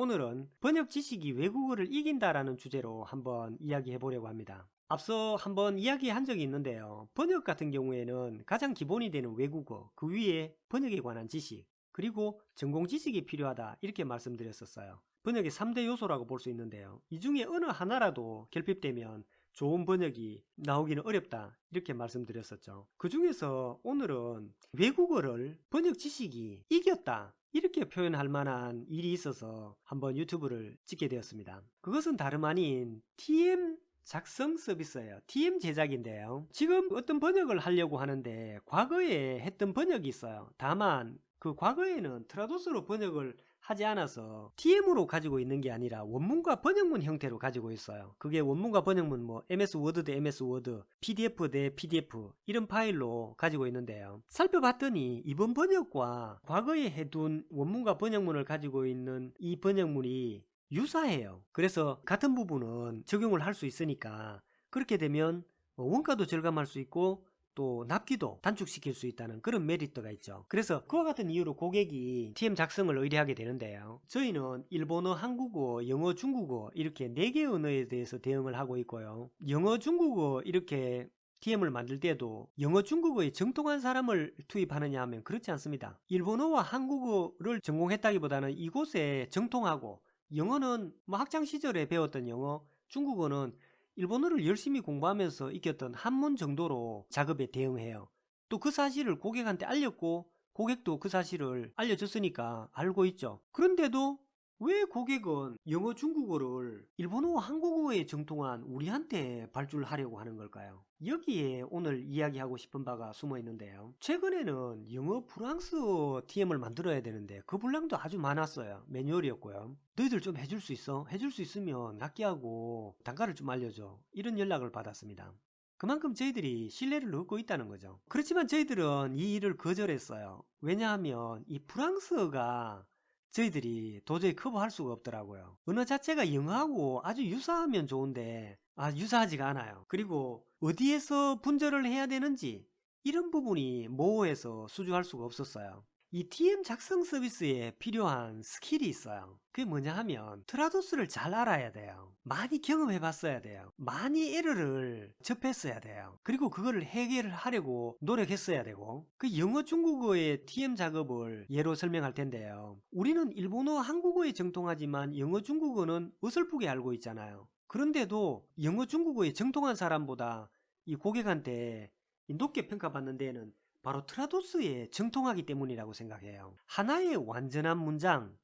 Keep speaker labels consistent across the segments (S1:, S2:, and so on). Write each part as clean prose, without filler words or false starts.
S1: 오늘은 번역 지식이 외국어를 이긴다라는 주제로 한번 이야기해 보려고 합니다. 앞서 한번 이야기한 적이 있는데요. 번역 같은 경우에는 가장 기본이 되는 외국어, 그 위에 번역에 관한 지식, 그리고 전공 지식이 필요하다 이렇게 말씀드렸었어요. 번역의 3대 요소라고 볼 수 있는데요. 이 중에 어느 하나라도 결핍되면 좋은 번역이 나오기는 어렵다 이렇게 말씀드렸었죠. 그 중에서 오늘은 외국어를 번역 지식이 이겼다 이렇게 표현할 만한 일이 있어서 한번 유튜브를 찍게 되었습니다. 그것은 다름 아닌 TM 작성 서비스예요. TM 제작인데요. 지금 어떤 번역을 하려고 하는데 과거에 했던 번역이 있어요. 다만 그 과거에는 트라도스로 번역을 하지 않아서 TM으로 가지고 있는 게 아니라 원문과 번역문 형태로 가지고 있어요. 그게 원문과 번역문 MS 워드 대 MS 워드, PDF 대 PDF 이런 파일로 가지고 있는데요. 살펴봤더니 이번 번역과 과거에 해둔 원문과 번역문을 가지고 있는 이 번역문이 유사해요. 그래서 같은 부분은 적용을 할 수 있으니까 그렇게 되면 원가도 절감할 수 있고 또 납기도 단축시킬 수 있다는 그런 메리트가 있죠. 그래서 그와 같은 이유로 고객이 TM 작성을 의뢰하게 되는데요. 저희는 일본어, 한국어, 영어, 중국어 이렇게 4개 언어에 대해서 대응을 하고 있고요. 영어, 중국어 이렇게 TM을 만들 때도 영어, 중국어에 정통한 사람을 투입하느냐 하면 그렇지 않습니다. 일본어와 한국어를 전공했다기보다는 이곳에 정통하고 영어는 학창시절에 배웠던 영어, 중국어는 일본어를 열심히 공부하면서 익혔던 한문 정도로 작업에 대응해요. 또 그 사실을 고객한테 알렸고 고객도 그 사실을 알려줬으니까 알고 있죠. 그런데도 왜 고객은 영어, 중국어를 일본어와 한국어에 정통한 우리한테 발주하려고 하는 걸까요? 여기에 오늘 이야기하고 싶은 바가 숨어 있는데요. 최근에는 영어, 프랑스어 TM을 만들어야 되는데 그 분량도 아주 많았어요. 매뉴얼이었고요. 너희들 좀 해줄 수 있어? 해줄 수 있으면 낚기하고 단가를 좀 알려줘. 이런 연락을 받았습니다. 그만큼 저희들이 신뢰를 얻고 있다는 거죠. 그렇지만 저희들은 이 일을 거절했어요. 왜냐하면 이 프랑스어가 저희들이 도저히 커버할 수가 없더라고요. 언어 자체가 영어하고 아주 유사하면 좋은데 유사하지가 않아요. 그리고 어디에서 분절을 해야 되는지 이런 부분이 모호해서 수주할 수가 없었어요. 이 TM 작성 서비스에 필요한 스킬이 있어요. 그게 뭐냐 하면 트라도스를 잘 알아야 돼요. 많이 경험해 봤어야 돼요. 많이 에러를 접했어야 돼요. 그리고 그거를 해결을 하려고 노력했어야 되고, 그 영어 중국어의 TM 작업을 예로 설명할 텐데요. 우리는 일본어 한국어에 정통하지만 영어 중국어는 어설프게 알고 있잖아요. 그런데도 영어 중국어에 정통한 사람보다 이 고객한테 높게 평가받는 데에는 바로 트라도스에 정통하기 때문이라고 생각해요. 하나의 완전한 문장은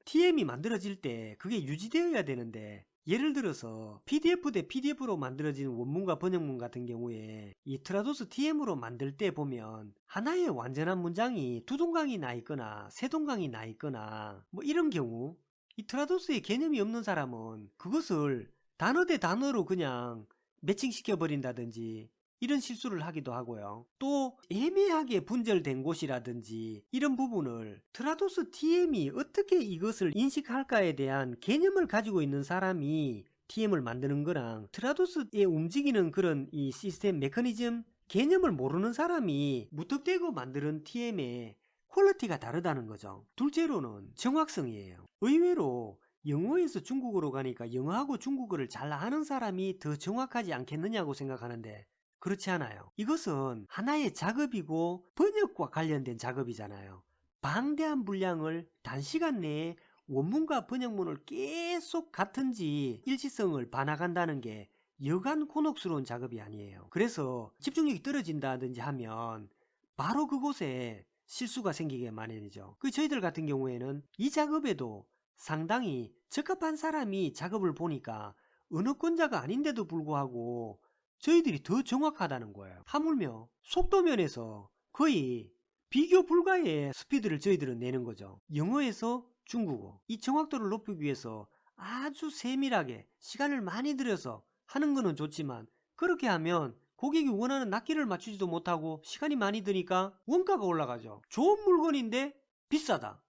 S1: TM이 만들어질 때 그게 유지되어야 되는데, 예를 들어서 PDF 대 PDF로 만들어진 원문과 번역문 같은 경우에 이 트라도스 TM으로 만들 때 보면 하나의 완전한 문장이 2동강이 나 있거나 3동강이 나 있거나 이런 경우, 이 트라도스의 개념이 없는 사람은 그것을 단어 대 단어로 그냥 매칭시켜 버린다든지 이런 실수를 하기도 하고요. 또 애매하게 분절된 곳이라든지 이런 부분을 트라도스 TM이 어떻게 이것을 인식할까에 대한 개념을 가지고 있는 사람이 TM을 만드는 거랑 트라도스에 움직이는 그런 이 시스템 메커니즘 개념을 모르는 사람이 무턱대고 만드는 TM의 퀄리티가 다르다는 거죠. 둘째로는 정확성이에요. 의외로 영어에서 중국어로 가니까 영어하고 중국어를 잘 아는 사람이 더 정확하지 않겠느냐고 생각하는데 그렇지 않아요. 이것은 하나의 작업이고 번역과 관련된 작업이잖아요. 방대한 분량을 단시간 내에 원문과 번역문을 계속 같은지 일치성을 봐나간다는 게 여간 곤혹스러운 작업이 아니에요. 그래서 집중력이 떨어진다든지 하면 바로 그곳에 실수가 생기게 마련이죠. 저희들 같은 경우에는 이 작업에도 상당히 적합한 사람이 작업을 보니까 언어권자가 아닌데도 불구하고 저희들이 더 정확하다는 거예요. 하물며 속도 면에서 거의 비교 불가의 스피드를 저희들은 내는 거죠. 영어에서 중국어, 이 정확도를 높이기 위해서 아주 세밀하게 시간을 많이 들여서 하는 거는 좋지만, 그렇게 하면 고객이 원하는 낱개를 맞추지도 못하고 시간이 많이 드니까 원가가 올라가죠. 좋은 물건인데 비싸다.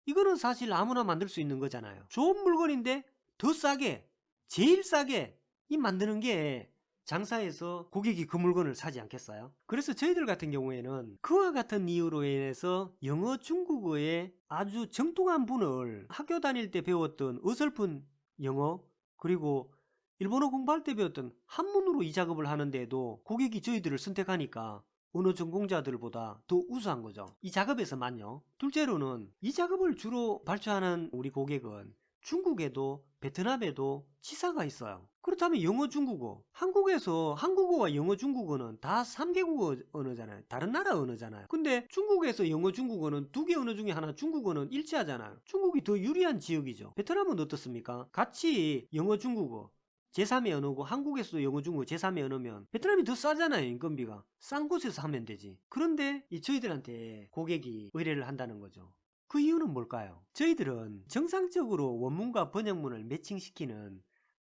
S1: 이거는 사실 아무나 만들 수 있는 거잖아요. 좋은 물건인데 더 싸게, 제일 싸게 만드는 게 장사해서 고객이 그 물건을 사지 않겠어요? 그래서 저희들 같은 경우에는 그와 같은 이유로 인해서 영어, 중국어의 아주 정통한 분을 학교 다닐 때 배웠던 어설픈 영어, 그리고 일본어 공부할 때 배웠던 한문으로 이 작업을 하는데도 고객이 저희들을 선택하니까 언어 전공자들보다 더 우수한 거죠. 이 작업에서만요. 둘째로는 이 작업을 주로 발주하는 우리 고객은 중국에도 베트남에도 지사가 있어요. 그렇다면 영어, 중국어. 한국에서 한국어와 영어, 중국어는 다 3개국 언어잖아요. 다른 나라 언어잖아요. 근데 중국에서 영어, 중국어는 두 개 언어 중에 하나 중국어는 일치하잖아요. 중국이 더 유리한 지역이죠. 베트남은 어떻습니까? 같이 영어, 중국어 제3의 언어고 한국에서도 영어, 중국어 제3의 언어면 베트남이 더 싸잖아요. 인건비가. 싼 곳에서 하면 되지. 그런데 저희들한테 고객이 의뢰를 한다는 거죠. 그 이유는 뭘까요? 저희들은 정상적으로 원문과 번역문을 매칭시키는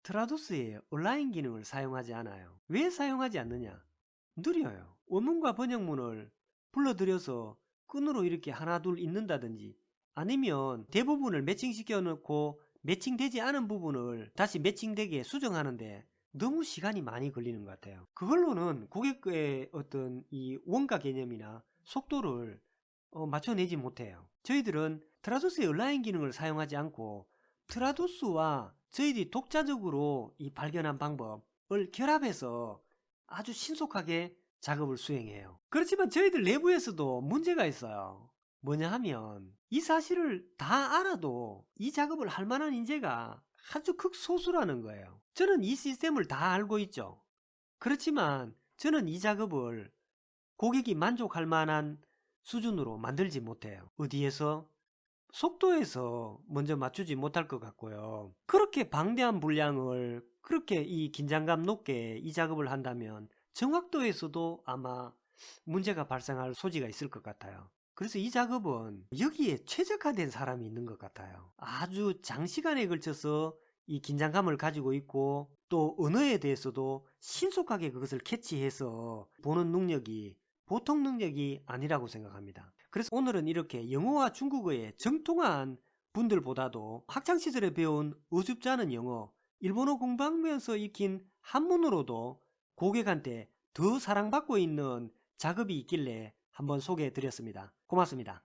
S1: 트라도스의 온라인 기능을 사용하지 않아요. 왜 사용하지 않느냐? 느려요. 원문과 번역문을 불러들여서 끈으로 이렇게 하나 둘 읽는다든지 아니면 대부분을 매칭시켜 놓고 매칭되지 않은 부분을 다시 매칭되게 수정하는데 너무 시간이 많이 걸리는 것 같아요. 그걸로는 고객의 어떤 이 원가 개념이나 속도를 맞춰내지 못해요. 저희들은 트라도스의 온라인 기능을 사용하지 않고 트라도스와 저희들이 독자적으로 이 발견한 방법을 결합해서 아주 신속하게 작업을 수행해요. 그렇지만 저희들 내부에서도 문제가 있어요. 뭐냐 하면 이 사실을 다 알아도 이 작업을 할 만한 인재가 아주 극소수라는 거예요. 저는 이 시스템을 다 알고 있죠. 그렇지만 저는 이 작업을 고객이 만족할 만한 수준으로 만들지 못해요. 어디에서? 속도에서 먼저 맞추지 못할 것 같고요. 그렇게 방대한 분량을 그렇게 이 긴장감 높게 이 작업을 한다면 정확도에서도 아마 문제가 발생할 소지가 있을 것 같아요. 그래서 이 작업은 여기에 최적화된 사람이 있는 것 같아요. 아주 장시간에 걸쳐서 이 긴장감을 가지고 있고 또 언어에 대해서도 신속하게 그것을 캐치해서 보는 능력이 보통 능력이 아니라고 생각합니다. 그래서 오늘은 이렇게 영어와 중국어의 정통한 분들보다도 학창시절에 배운 어줍지 않은 영어, 일본어 공부하면서 익힌 한문으로도 고객한테 더 사랑받고 있는 작업이 있길래 한번 소개해 드렸습니다. 고맙습니다.